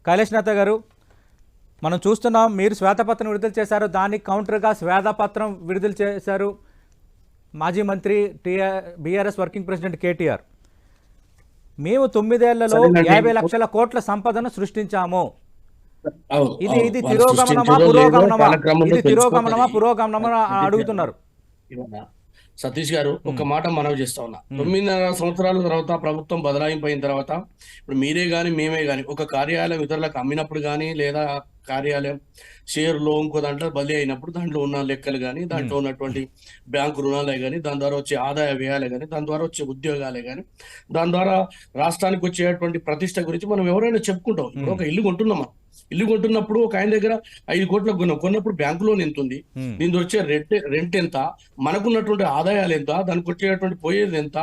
కైలాష్నాథ్ గారు, మనం చూస్తున్నాం మీరు శ్వేతపత్రం విడుదల చేశారు, దానికి కౌంటర్గా శ్వేతపత్రం విడుదల చేశారు మాజీ మంత్రి బీఆర్ఎస్ వర్కింగ్ ప్రెసిడెంట్ కేటీఆర్. మేము 9 ఏళ్లలో 50 లక్షల కోట్ల సంపదను సృష్టించాము. ఇది తిరోగమనమా పురోగమనమా? ఇది తిరోగమనమా పురోగమనమా అడుగుతున్నారు. సతీష్ గారు ఒక మాట మనవి చేస్తా ఉన్నా. 9.5 సంవత్సరాల తర్వాత ప్రభుత్వం బదలాయింపైన తర్వాత ఇప్పుడు మీరే గాని మేమే గాని ఒక కార్యాలయం ఇతరులకు అమ్మినప్పుడు గానీ లేదా కార్యాలయం షేర్లో ఇంకో దాంట్లో బదిలీ అయినప్పుడు దాంట్లో ఉన్న లెక్కలు కానీ దాంట్లో ఉన్నటువంటి బ్యాంకు రుణాలే కానీ దాని ద్వారా వచ్చే ఆదాయ వ్యయాలే కానీ దాని ద్వారా వచ్చే ఉద్యోగాలే కానీ దాని ద్వారా రాష్ట్రానికి వచ్చేటువంటి ప్రతిష్ట గురించి మనం ఎవరైనా చెప్పుకుంటాం. ఇప్పుడు ఒక ఇల్లు కొంటున్నాం, మనం ఇల్లు కొంటున్నప్పుడు ఒక ఆయన దగ్గర 5 కోట్లకు కొన్నప్పుడు బ్యాంకు లోన్ ఎంత ఉంది, దీని వచ్చే రెంట్ ఎంత, మనకున్నటువంటి ఆదాయాలు ఎంత, దానికి వచ్చేటువంటి పోయేది ఎంత,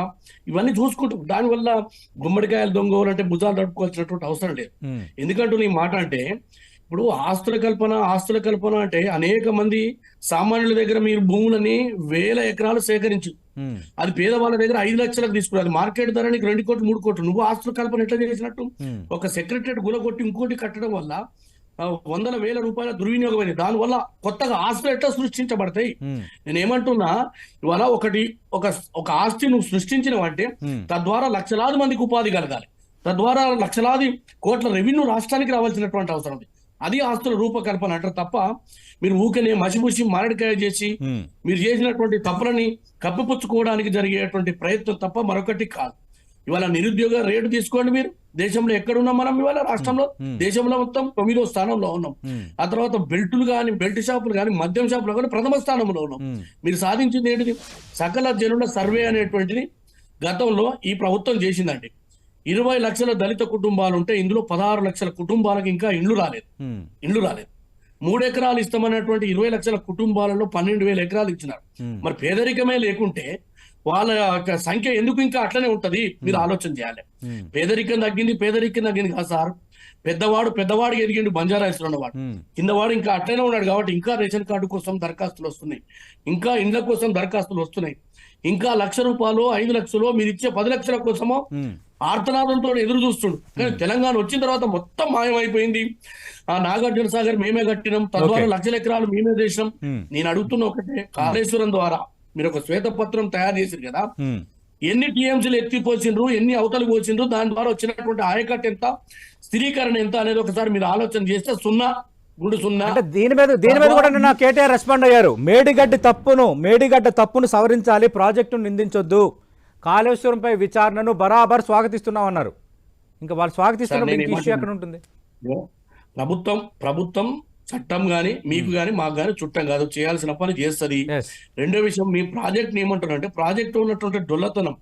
ఇవన్నీ చూసుకుంటాం. దానివల్ల గుమ్మడికాయలు దొంగవాలంటే భుజాలు తడుపుకోవాల్సినటువంటి అవసరం లేదు. ఎందుకంటూ నీ మాట అంటే ఇప్పుడు ఆస్తుల కల్పన అంటే అనేక మంది సామాన్యుల దగ్గర మీరు భూములని 1000 ఎకరాలు సేకరించి అది పేదవాళ్ళ దగ్గర 5 లక్షలకు తీసుకున్నారు. మార్కెట్ ధర నీకు 2 కోట్లు 3 కోట్లు. నువ్వు ఆస్తుల కల్పన ఎట్లా చేసినట్టు? ఒక సెక్రటరేట్ గులగొట్టి ఇంకోటి కట్టడం వల్ల వందల వేల రూపాయల దుర్వినియోగమైంది. దానివల్ల కొత్తగా ఆస్తులు ఎట్లా సృష్టించబడతాయి? నేను ఏమంటున్నా, ఇవాళ ఒక ఆస్తి నువ్వు సృష్టించినవంటే తద్వారా లక్షలాది మందికి ఉపాధి కలగాలి, తద్వారా లక్షలాది కోట్ల రెవెన్యూ రాష్ట్రానికి రావాల్సినటువంటి అవసరం ఉంది. అది ఆస్తుల రూపకల్పన అంటారు తప్ప మీరు ఊకనే మసిమూసి మారడికాయ చేసి మీరు చేసినటువంటి తప్పులని కప్పిపుచ్చుకోవడానికి జరిగేటువంటి ప్రయత్నం తప్ప మరొకటి కాదు. ఇవాళ నిరుద్యోగ రేటు తీసుకోండి, మీరు దేశంలో ఎక్కడున్నాం మనం ఇవాళ రాష్ట్రంలో, దేశంలో మొత్తం 9వ స్థానంలో ఉన్నాం. ఆ తర్వాత బెల్ట్ షాపులు కానీ మద్యం షాపులు కానీ ప్రథమ స్థానంలో ఉన్నాం. మీరు సాధించింది ఏంటిది? సకల జనుల సర్వే అనేటువంటిది గతంలో ఈ ప్రభుత్వం చేసిందండి. 20 లక్షల దళిత కుటుంబాలు ఉంటే ఇందులో 16 లక్షల కుటుంబాలకు ఇంకా ఇండ్లు రాలేదు. 3 ఎకరాలు ఇస్తామన్నటువంటి 20 లక్షల కుటుంబాలలో 12,000 ఎకరాలు ఇచ్చినారు. మరి పేదరికమే లేకుంటే వాళ్ళ సంఖ్య ఎందుకు ఇంకా అట్లనే ఉంటది? మీరు ఆలోచన చేయాలి. పేదరికం తగ్గింది కాదు సార్. పెద్దవాడికి ఎదిగిండు బంజారాయిస్ లో ఉన్నవాడు, కిందవాడు ఇంకా అట్లనే ఉన్నాడు. కాబట్టి ఇంకా రేషన్ కార్డు కోసం దరఖాస్తులు వస్తున్నాయి, ఇంకా ఇండ్ల కోసం దరఖాస్తులు వస్తున్నాయి, ఇంకా 1,00,000 రూపాయలు 5 లక్షలు మీరు ఇచ్చే 10 లక్షల కోసమో ఆర్తనాదంతో ఎదురు చూస్తుండు. కానీ తెలంగాణ వచ్చిన తర్వాత మొత్తం మాయమైపోయింది. ఆ నాగార్జున సాగర్ మేమే కట్టినాం, తద్వారా లక్షల ఎకరాలు మేమే చేసినాం. నేను అడుగుతున్న ఒకటే, కాళేశ్వరం ద్వారా మీరు ఒక శ్వేతపత్రం తయారు చేశారు కదా, ఎన్ని టీఎంసీలు ఎత్తిపోసిండ్రు, ఎన్ని అవతలు పోసిండ్రు, దాని ద్వారా వచ్చినటువంటి ఆయకట్టు ఎంత, స్థిరీకరణ ఎంత అనేది ఒకసారి మీరు ఆలోచన చేస్తే 0 అంటే దీని మీద కూడా నిన్న కేటీఆర్ రెస్పాండ్ అయ్యారు. మేడిగడ్డ తప్పును సవరించాలి, ప్రాజెక్టును నిందించొద్దు, కాళేశ్వరంపై విచారణను బరాబర్ స్వాగతిస్తున్నామన్నారు. ఇంకా వాళ్ళు స్వాగతిస్తున్నప్పుడు ఇష్యూ ఎక్కడ ఉంటుంది? ప్రభుత్వం చట్టం గాని మీకు గాని మాకు గాని చుట్టం కాదు, చేయాల్సిన పని చేస్తుంది. రెండో విషయం, మీ ప్రాజెక్ట్ ఏమంటారంటే ప్రాజెక్ట్ ఉన్నటువంటి డొల్లతనం,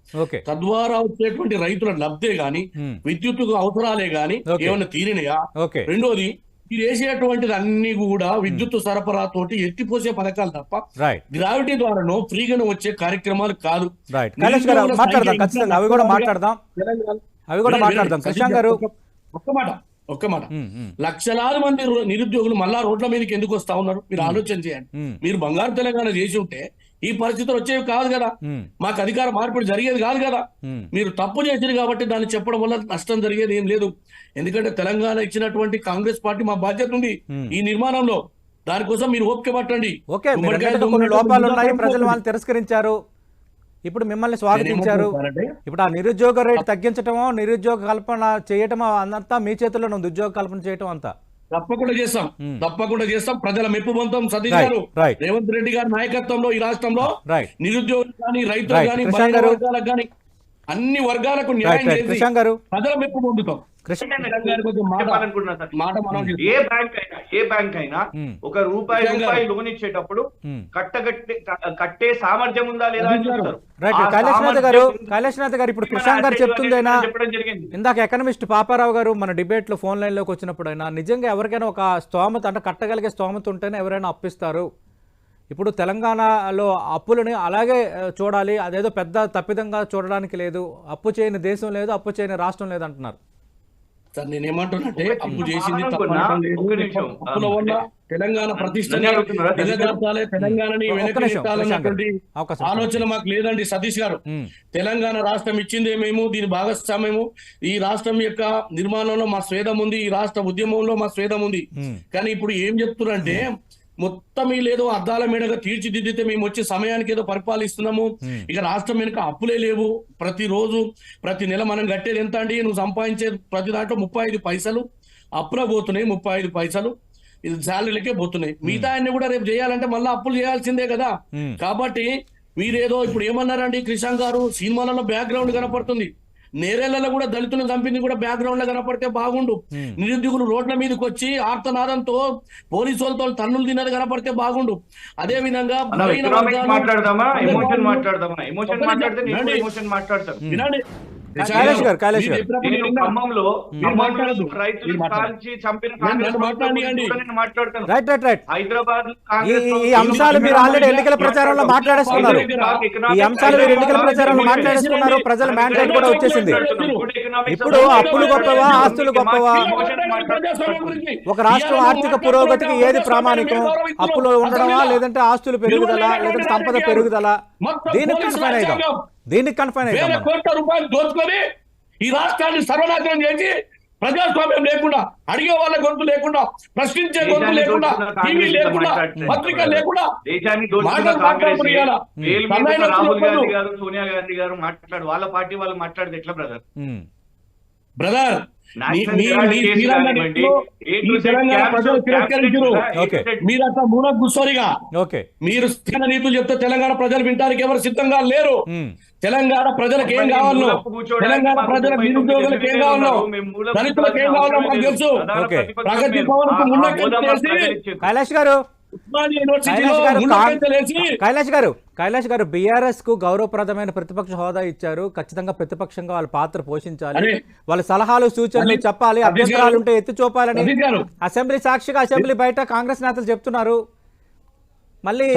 తద్వారా వచ్చేటువంటి రైతుల లబ్ధే గాని విద్యుత్ అవసరాలే గాని ఏమన్నా తీరినయా? రెండోది, మీరు వేసేటువంటిది అన్ని కూడా విద్యుత్ సరఫరా తోటి ఎత్తిపోసే పథకాలు తప్ప గ్రావిటీ ద్వారానో ఫ్రీగానో వచ్చే కార్యక్రమాలు కాదు. అవి కూడా మాట్లాడదాం. కృష్ణ గారు ఒక్క మాట, లక్షలాది మంది నిరుద్యోగులు మళ్ళా రోడ్ల మీదకి ఎందుకు వస్తా ఉన్నారు? మీరు ఆలోచన చేయండి. మీరు బంగారు తెలంగాణ చేసి ఉంటే ఈ పరిస్థితులు వచ్చేవి కాదు కదా, మాకు అధికార మార్పిడి జరిగేది కాదు కదా. మీరు తప్పు చేసింది కాబట్టి దాన్ని చెప్పడం వల్ల నష్టం జరిగేది ఏం లేదు. ఎందుకంటే తెలంగాణ ఇచ్చినటువంటి కాంగ్రెస్ పార్టీ మా బాధ్యత ఉంది ఈ నిర్మాణంలో. దానికోసం మీరు ఓపిక పట్టండి. కొన్ని లోపాలు ఉన్నాయి, ప్రజలు వాళ్ళు తిరస్కరించారు, ఇప్పుడు మిమ్మల్ని స్వాగతించారు. ఇప్పుడు ఆ నిరుద్యోగ రేటు తగ్గించటమో నిరుద్యోగ కల్పన చేయటమో అంతా మీ చేతుల్లో ఉంది. ఉద్యోగ కల్పన చేయటం అంతా తప్పకుండా చేస్తాం. ప్రజల మెప్పు పొందుతాం. సతీష్ గారు, రేవంత్ రెడ్డి గారి నాయకత్వంలో ఈ రాష్ట్రంలో నిరుద్యోగులు కానీ రైతులు కానీ వర్గాలకు కానీ అన్ని వర్గాలకు న్యాయం చేసి ప్రజల మెప్పు పొందుతాం. ఏ బ్యాంక్ అయినా ఒక రూపాయి లోన్ ఇచ్చేటప్పుడు కట్టే సామర్థ్యం ఉందా లేదా? కైలాష్నాథ్ గారు, ఇప్పుడు కృష్ణ గారు చెప్తుందైనా, ఇందాక ఎకనమిస్ట్ పాపారావు గారు మన డిబేట్ లో ఫోన్ లైన్ లోకి వచ్చినప్పుడు అయినా, నిజంగా ఎవరికైనా ఒక స్తోమత అంటే కట్టగలిగే స్తోమత ఉంటేనే ఎవరైనా అప్పిస్తారు. ఇప్పుడు తెలంగాణలో అప్పులని అలాగే చూడాలి, అదేదో పెద్ద తప్పిదంగా చూడడానికి లేదు. అప్పు చేయని దేశం లేదు, అప్పు చేయని రాష్ట్రం లేదు అంటున్నారు. సార్ నేనేమంటున్నానంటే, అప్పు చేసింది అప్పుల వల్ల తెలంగాణ ప్రతిష్టని అడుగుతున్నారా? దిగజార్చాలి, తెలంగాణని ఒక్క వెనక్కి నిమిషం, నెట్టాలన్నటువంటి అవకాశం ఆలోచన మాకు లేదండి సతీష్ గారు. తెలంగాణ రాష్ట్రం ఇచ్చిందే మేము, దీని భాగస్వామ్యము. ఈ రాష్ట్రం యొక్క నిర్మాణంలో మా స్వేదం ఉంది, ఈ రాష్ట్ర ఉద్యమంలో మా స్వేదం ఉంది. కానీ ఇప్పుడు ఏం చెప్తున్నారంటే మొత్తం లేదో అద్దాల మేడగా తీర్చిదిద్దితే మేము వచ్చే సమయానికి ఏదో పరిపాలిస్తున్నాము, ఇక రాష్ట్రం వెనుక అప్పులే లేవు, ప్రతిరోజు ప్రతి నెల మనం కట్టేది ఎంత అండి, నువ్వు సంపాదించే ప్రతి దాంట్లో 35 పైసలు అప్పుల పోతున్నాయి, 35 పైసలు ఇది శాలరీలకే పోతున్నాయి. మిగతా అన్ని కూడా రేపు చేయాలంటే మళ్ళీ అప్పులు చేయాల్సిందే కదా. కాబట్టి మీరేదో ఇప్పుడు ఏమన్నారండి క్రిషాంక్ గారు, సినిమాలలో బ్యాక్గ్రౌండ్ కనపడుతుంది, నేరేళ్లలో కూడా దళితులను చంపింది కూడా బ్యాక్గ్రౌండ్ లో కనపడితే బాగుండు. నిరుద్యోగులు రోడ్ల మీదకి వచ్చి ఆర్తనాదంతో పోలీసు వాళ్ళతో తన్నులు తిన్నది కనపడితే బాగుండు. అదే విధంగా మాట్లాడదామా, ఎమోషన్ మాట్లాడదామా? ఎమోషన్ మాట్లాడితే నేను ఎమోషన్ మాట్లాడతాను. వినండి, కైలాష్ గారు ఖమ్మంలో రైతులు కాల్చి చంపిన మాట్లాడతాను. హైదరాబాద్ ఈ అంశాలు మీరు ఆల్రెడీ ఎన్నికల ప్రచారంలో మాట్లాడేస్తున్నారు, ఈ అంశాలు మీరు ఎన్నికల ప్రచారంలో మాట్లాడేస్తున్నారు, ప్రజల మ్యాండేట్ కూడా వచ్చేసింది. ఇప్పుడు అప్పులు గొప్పవా, ఆస్తులు గొప్పవా? ఒక రాష్ట్రం ఆర్థిక పురోగతికి ఏది ప్రామాణికం? అప్పులు ఉండడమా, లేదంటే ఆస్తులు పెరుగుదల, లేదంటే సంపద పెరుగుదల? దీనికి కన్ఫైన్ అయిదాం, దీనికి కన్ఫైన్ అయిదాం. కోట్ల రూపాయలు దోచుకొని ఈ రాష్ట్రాన్ని సర్వనాశనం చేసి ప్రజాస్వామ్యం లేకుండా, అడిగే వాళ్ళ గొంతు లేకుండా, ప్రశ్నించే గొంతు లేకుండా, టీవీ లేకుండా, పత్రిక లేకుండా రాహుల్ గాంధీ గారు, సోనియా గాంధీ గారు మాట్లాడు, వాళ్ళ పార్టీ వాళ్ళు మాట్లాడితే ఎట్లా బ్రదర్? బ్రదర్ మీరు అట్లా మూల కూర్చోరిగా మీరు నీతులు చెప్తే తెలంగాణ ప్రజలు వినడానికి ఎవరు సిద్ధంగా లేరు. తెలంగాణ ప్రజలకు ఏం కావాలో, తెలంగాణ ప్రజల నిరుద్యోగులకు ఏం కావాలో, దళితులకు ఏం కావాలో మాకు తెలుసు. ప్రగతి భవన్ కు ముందు కైలాష్ గారు, కైలాష్ గారు బీఆర్ఎస్ కు గౌరవప్రదమైన ప్రతిపక్ష హోదా ఇచ్చారు, ఖచ్చితంగా ప్రతిపక్షంగా వాళ్ళ పాత్ర పోషించాలి, వాళ్ళ సలహాలు సూచనలు చెప్పాలి, అభ్యంతరాలు ఉంటే ఎత్తి చూపాలని అసెంబ్లీ సాక్షిగా అసెంబ్లీ బయట కాంగ్రెస్ నేతలు చెప్తున్నారు. మళ్ళీ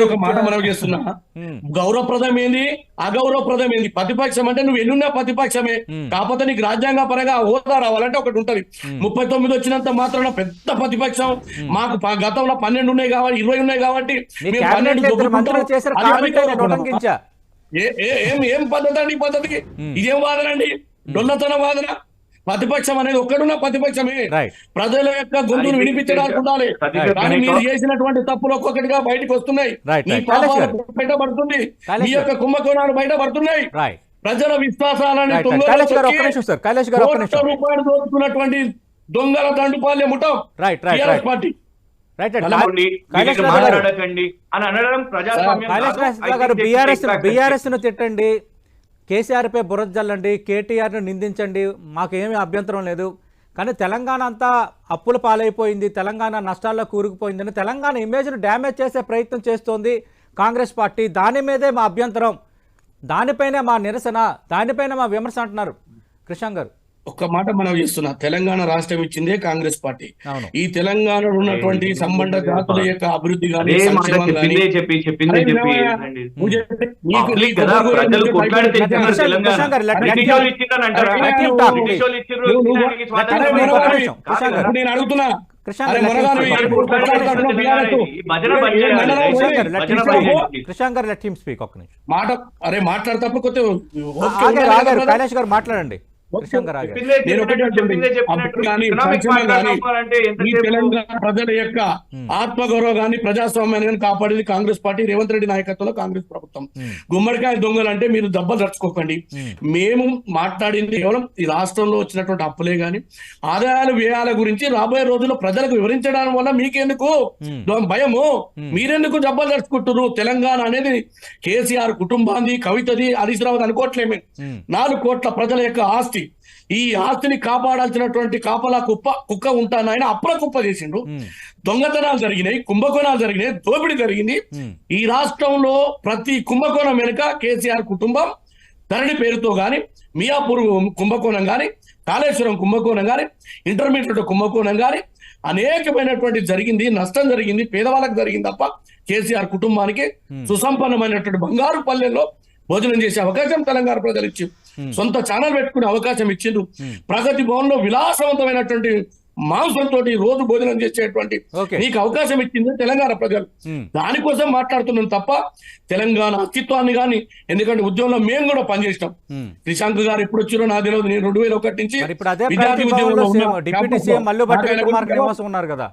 ఒక మాట మనం చేస్తున్నా, గౌరవప్రదం ఏంది, అగౌరవప్రదం ఏంది? ప్రతిపక్షం అంటే నువ్వు ఎన్నున్నా ప్రతిపక్షమే, కాకపోతే నీకు రాజ్యాంగ పరంగా హోదా రావాలంటే ఒకటి ఉంటది. 39 వచ్చినంత మాత్రం పెద్ద ప్రతిపక్షం, మాకు గతంలో 12 ఉన్నాయి కాబట్టి 20 ఉన్నాయి కాబట్టి ఏం పద్ధతి అండి? పద్ధతికి ఇదేం వాదన అండి? డొల్లతన వాదన. ప్రతిపక్షం అనేది ఒక్కడున్న ప్రతిపక్షమే, ప్రజల యొక్క గొంతును వినిపించడానికి ఉండాలి. కానీ మీరు చేసినటువంటి తప్పులు ఒక్కొక్కటిగా బయటకు వస్తున్నాయి, బయటపడుతుంది, మీ యొక్క కుంభకోణాలు బయటపడుతున్నాయి, ప్రజల విశ్వాసాలని రూపాయలు దోచుకున్నటువంటి దొంగల దండుపాలెం ముఠం పార్టీ. బీఆర్ఎస్ ను తిట్టండి, కేసీఆర్ పై బురద జల్లండి, కేటీఆర్ను నిందించండి, మాకేమీ అభ్యంతరం లేదు. కానీ తెలంగాణ అంతా అప్పుల పాలైపోయింది, తెలంగాణ నష్టాల్లో కూరుకుపోయిందని తెలంగాణ ఇమేజ్ను డ్యామేజ్ చేసే ప్రయత్నం చేస్తోంది కాంగ్రెస్ పార్టీ. దాని మీదే మా అభ్యంతరం, దానిపైనే మా నిరసన, దానిపైన మా విమర్శ అంటున్నారు క్రిషాంక్ గారు. ఒక్క మాట మనం చేస్తున్నా, తెలంగాణ రాష్ట్రం ఇచ్చిందే కాంగ్రెస్ పార్టీ. ఈ తెలంగాణలో ఉన్నటువంటి సంబంధ జాతుల యొక్క అభివృద్ధి కానీ నేను అడుగుతున్నా, మాట అరే మాట్లాడతప్పుడు కొత్త కైలాష్ గారు మాట్లాడండి. తెలంగాణ ప్రజల యొక్క ఆత్మగౌరవాన్ని, ప్రజాస్వామ్యాన్ని కాపాడేది కాంగ్రెస్ పార్టీ, రేవంత్ రెడ్డి నాయకత్వంలో కాంగ్రెస్ ప్రభుత్వం. గుమ్మడికాయ దొంగలు అంటే మీరు దెబ్బలు తడుచుకోకండి. మేము మాట్లాడింది కేవలం ఈ రాష్ట్రంలో వచ్చినటువంటి అప్పులే గాని, ఆదాయాలు వ్యయాల గురించి రాబోయే రోజుల్లో ప్రజలకు వివరించడం వల్ల మీకెందుకు భయము? మీరెందుకు దెబ్బలు తడుచుకుంటున్నారు? తెలంగాణ అనేది కేసీఆర్ కుటుంబాన్ని, కవితది, హరీష్ రావు అనుకోవట్లేమే. 4 కోట్ల ప్రజల యొక్క ఆస్తి. ఈ ఆస్తిని కాపాడాల్సినటువంటి కాపలా కుక్క ఉంటాను ఆయన అప్పుల కుప్ప చేసిండు. దొంగతనాలు జరిగినాయి, కుంభకోణాలు జరిగినాయి, దోపిడీ జరిగింది. ఈ రాష్ట్రంలో ప్రతి కుంభకోణం వెనుక కేసీఆర్ కుటుంబం ధరణి పేరుతో గాని, మియాపూర్ కుంభకోణం గాని, కాళేశ్వరం కుంభకోణం గాని, ఇంటర్మీడియట్ కుంభకోణం గాని అనేకమైనటువంటి జరిగింది, నష్టం జరిగింది, పేదవాళ్ళకి జరిగింది తప్ప కేసీఆర్ కుటుంబానికి సుసంపన్నమైనటువంటి బంగారు పల్లెల్లో భోజనం చేసే అవకాశం తెలంగాణ ప్రజలు ఇచ్చిండ్రు. సొంత ఛానల్ పెట్టుకునే అవకాశం ఇచ్చిండ్రు. ప్రగతి భవన్ లో విలాసవంతమైనటువంటి మాంసంతో రోజు భోజనం చేసేటువంటి Okay. నీకు అవకాశం ఇచ్చింది తెలంగాణ ప్రజలు. దానికోసం మాట్లాడుతున్నాం తప్ప తెలంగాణ అస్తిత్వాన్ని కానీ, ఎందుకంటే ఉద్యమంలో మేము కూడా పనిచేసినాం. శ్రీశాంక్ గారు ఎప్పుడు వచ్చారో నాకు తెలియదు. నేను 2001 నుంచి మరి ఇప్పుడు అదే విద్యార్థి ప్రగతి ఉద్యమంలో భవన్లో ఉన్నా. డిప్యూటీ సీఎం మల్లుభట్టి విక్రమార్క నివాసం ఉన్నారు కదా,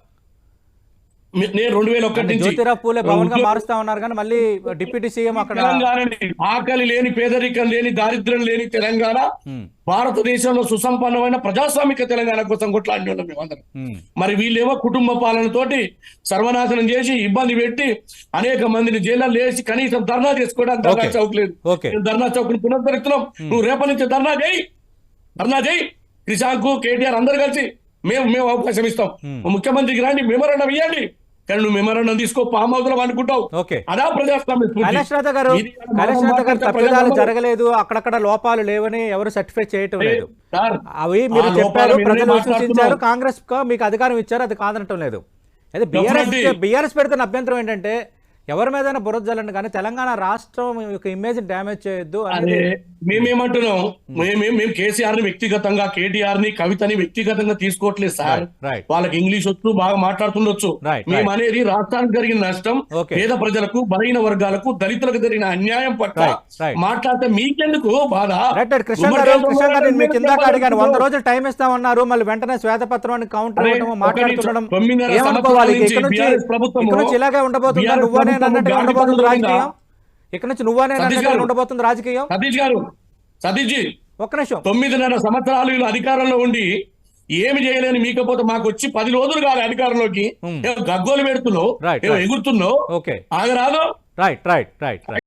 నేను 2001 నుంచి జ్యోతిరావు పూలే భవన్ గా మారుస్తా ఉన్నారు కానీ మళ్ళీ డిప్యూటీ సీఎం అక్కడ. తెలంగాణని ఆకలి లేని, పేదరికం లేని, దారిద్ర్యం లేని తెలంగాణ భారతదేశంలో సుసంపన్నమైన ప్రజాస్వామిక తెలంగాణ కోసం కొట్లాడి ఉన్నాం మేమందరం. మరి వీళ్ళేమో కుటుంబ పాలనతోటి సర్వనాశనం చేసి ఇబ్బంది పెట్టి అనేక మందిని జైల్లో వేసి కనీసం ధర్నా చేసుకోవడానికి ధర్నా చౌక్ లేదు. ధర్నా చౌక్ ని పునరుద్ధరిస్తున్నాం. నువ్వు రేపటి నుంచి ధర్నా చేయి. శ్రీశాంక్, కేటీఆర్ అందరు కలిసి మేము అవకాశం ఇస్తాం. ముఖ్యమంత్రికి రండి, మెమోరాండం ఇవ్వండి. కానీ నువ్వు మెమోరాండం తీసుకో, పామ్ హౌస్ లో అనుకుంటావు. అదా ప్రజాస్వామ్య కైలాష్ నాథ్ గారు తప్పిదాలు జరగలేదు, అక్కడక్కడ లోపాలు లేవని ఎవరు సర్టిఫై చేయటం లేదు. అవి మీరు చెప్పారు, ప్రజలు విశ్వసించారు, కాంగ్రెస్ మీకు అధికారం ఇచ్చారు, అది కాదనటం లేదు. అయితే బీఆర్ఎస్ పెడుతున్న అభ్యంతరం ఏంటంటే ఎవరి మీద బురద జల్లండి కానీ తెలంగాణ రాష్ట్రం యొక్క ఇమేజ్ డ్యామేజ్ చేయొద్దు. మేమేమంటున్నాం, మేము కేసీఆర్ ని వ్యక్తిగతంగా, కేటీఆర్ ని, కవితని వ్యక్తిగతంగా తీసుకోవట్లేదు సార్. వాళ్ళకి ఇంగ్లీష్ వచ్చు, బాగా మాట్లాడుతుండొచ్చు. మేము అనేది రాష్ట్రానికి జరిగిన నష్టం, పేద ప్రజలకు, బలహీన వర్గాలకు, దళితులకు జరిగిన అన్యాయం పట్ల మాట్లాడితే మీకెందుకు బాధ? కృష్ణ గారు మీకు ఇందాక అడిగాను, 100 రోజులు టైం ఇస్తామన్నారు, మళ్ళీ వెంటనే శ్వేతపత్రాన్ని కౌంటర్ మాట్లాడుతుండడం ఏమనుకోవాలి? ఇక్కడ నుంచి ఇలాగే ఉండబోతుందా? నువ్వనే అన్నట్టుగా ఉండబోతుంది రాజకీయం? ఇక్కడ నుంచి నువ్వనే అన్నట్టుగా ఉండబోతుంది రాజకీయం? సతీష్ జీ, ఒక్క నిమిషం. 9.5 సంవత్సరాలు వీళ్ళు అధికారంలో ఉండి ఏమి చేయలేని మీకపోతే మాకు వచ్చి 10 రోజులు కాదు అధికారంలోకి, గగ్గోలు పెడుతున్నావు, ఎగురుతున్నావు, ఆగరాదు. రైట్.